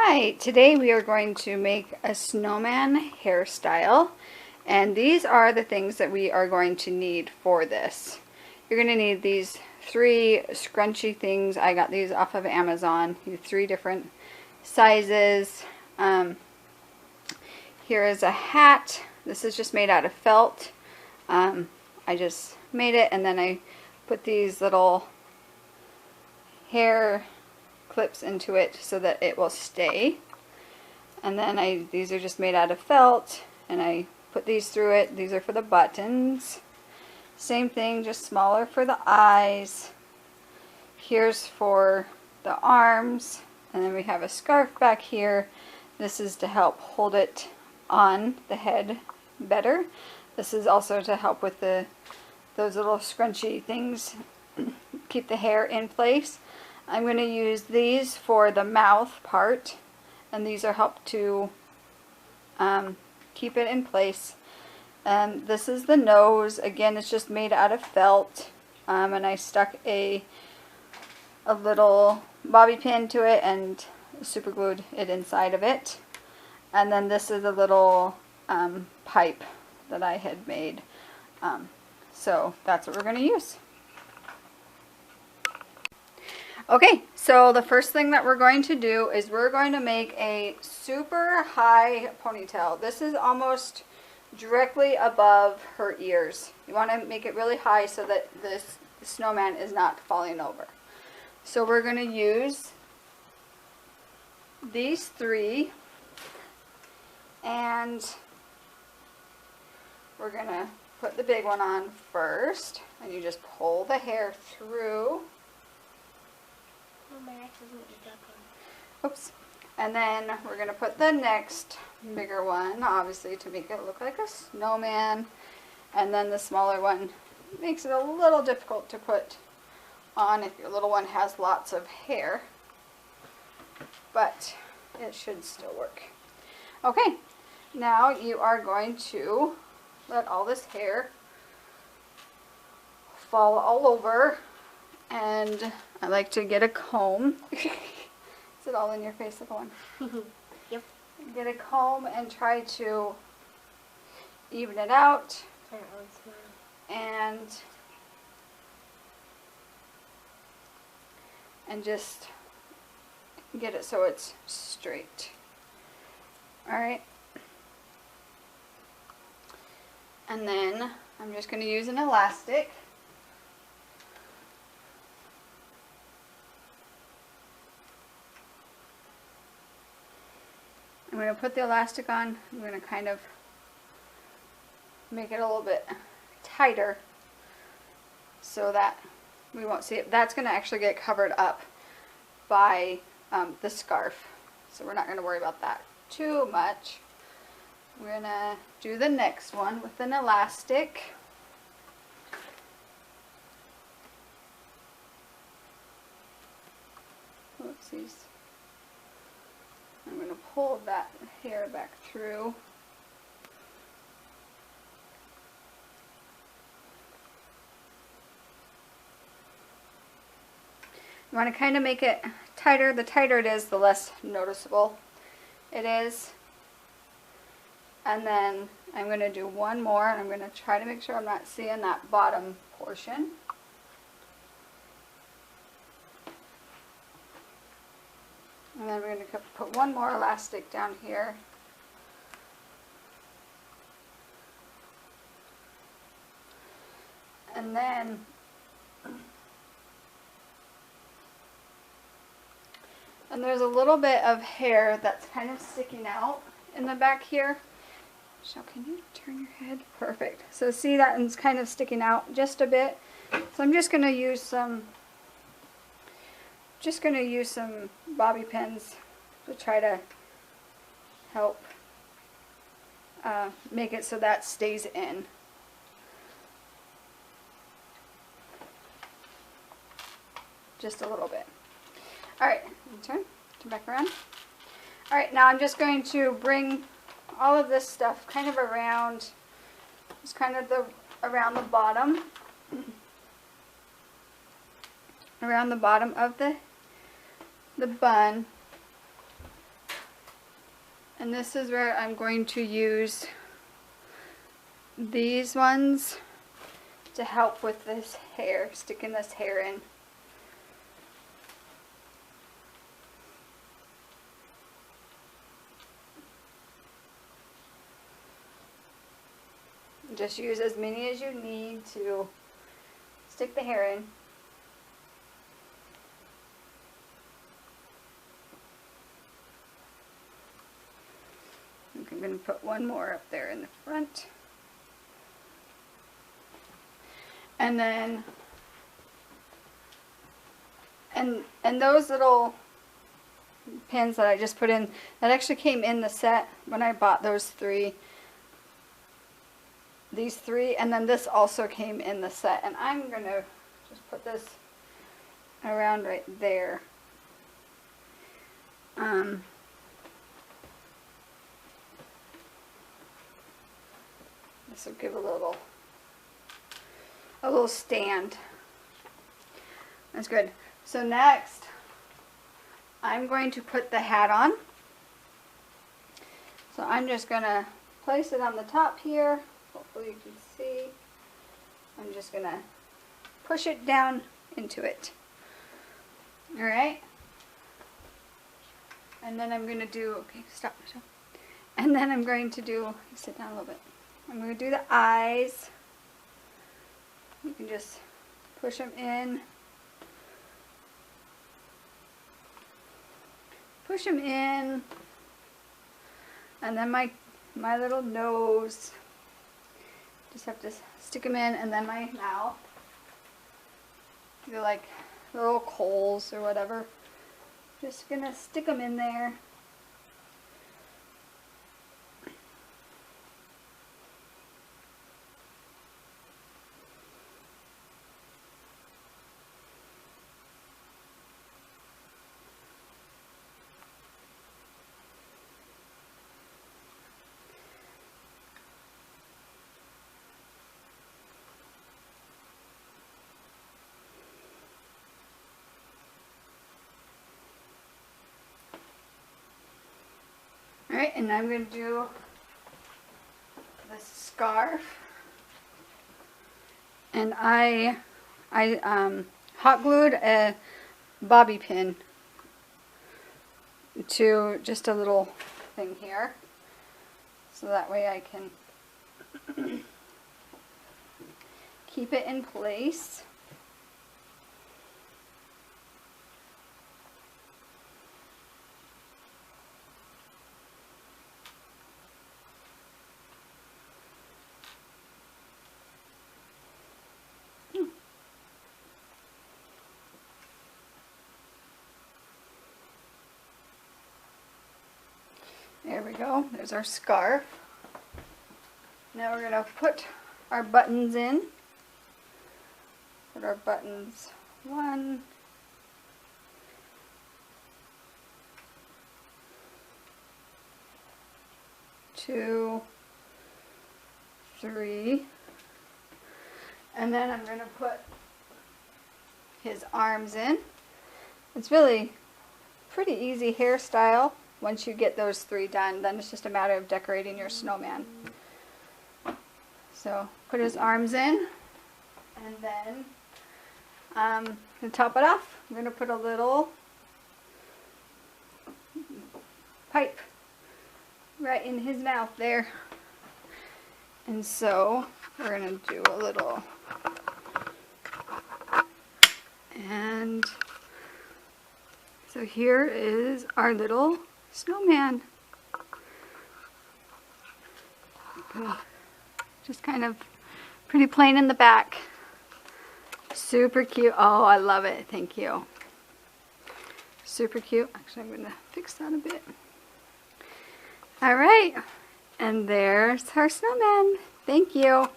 Hi, today we are going to make a snowman hairstyle, and these are the things that we are going to need for this. You're going to need these three scrunchy things. I got these off of Amazon, these three different sizes. Here is a hat. This is just made out of felt. I just made it, and then I put these little hair clips into it so that it will stay. And then these are just made out of felt, and I put these through it. These are for the buttons. Same thing, just smaller for the eyes. Here's for the arms, and then we have a scarf back here. This is to help hold it on the head better. This is also to help with those little scrunchy things, keep the hair in place. I'm going to use these for the mouth part, and these are help to keep it in place. And this is the nose. Again, it's just made out of felt, and I stuck a little bobby pin to it and super glued it inside of it. And then this is a little pipe that I had made. So that's what we're going to use. Okay, so the first thing that we're going to do is we're going to make a super high ponytail. This is almost directly above her ears. You want to make it really high so that this snowman is not falling over. So we're going to use these three, and we're going to put the big one on first, and you just pull the hair through. Oops. And then we're going to put the next bigger one, obviously, to make it look like a snowman. And then the smaller one makes it a little difficult to put on if your little one has lots of hair. But it should still work. Okay, now you are going to let all this hair fall all over. And I like to get a comb. Is it all in your face, little one? Yep. Get a comb and try to even it out. And just get it so it's straight. Alright. And then I'm just going to use an elastic. I'm going to put the elastic on. I'm going to kind of make it a little bit tighter so that we won't see it. That's going to actually get covered up by the scarf. So we're not going to worry about that too much. We're going to do the next one with an elastic. Oopsies. I'm going to pull that hair back through. You want to kind of make it tighter. The tighter it is, the less noticeable it is. And then I'm going to do one more, and I'm going to try to make sure I'm not seeing that bottom portion. And then we're going to put one more elastic down here. And then there's a little bit of hair that's kind of sticking out in the back here. Michelle, can you turn your head? Perfect. So see, that one's kind of sticking out just a bit. So I'm just going to use some bobby pins to try to help make it so that stays in. Just a little bit. Alright, turn back around. Alright, now I'm just going to bring all of this stuff kind of around, just kind of around the bottom of the bun. And this is where I'm going to use these ones to help with this hair, sticking this hair in. Just use as many as you need to stick the hair in. I'm going to put one more up there in the front. And then, and those little pins that I just put in, that actually came in the set when I bought those three. These three, and then this also came in the set. And I'm going to just put this around right there. This will give a little stand. That's good. So next, I'm going to put the hat on. So I'm just going to place it on the top here. Hopefully you can see. I'm just going to push it down into it. Alright? And then I'm going to do, okay, stop. And then I'm going to do, sit down a little bit. I'm going to do the eyes. You can just push them in. Push them in. And then my little nose. Just have to stick them in, and then my mouth. They're like little coals or whatever. Just gonna stick them in there. Alright, and I'm going to do the scarf. And I hot glued a bobby pin to just a little thing here. So that way I can keep it in place. There we go. There's our scarf. Now we're going to put our buttons in. Put our buttons 1, 2, 3. And then I'm going to put his arms in. It's really pretty easy hairstyle. Once you get those 3 done, then it's just a matter of decorating your snowman. So put his arms in, and then to top it off, I'm going to put a little pipe right in his mouth there. And so we're going to do a little, and so here is our little snowman. Just kind of pretty plain in the back. Super cute. Oh, I love it. Thank you. Super cute. Actually, I'm going to fix that a bit. Alright. And there's our snowman. Thank you.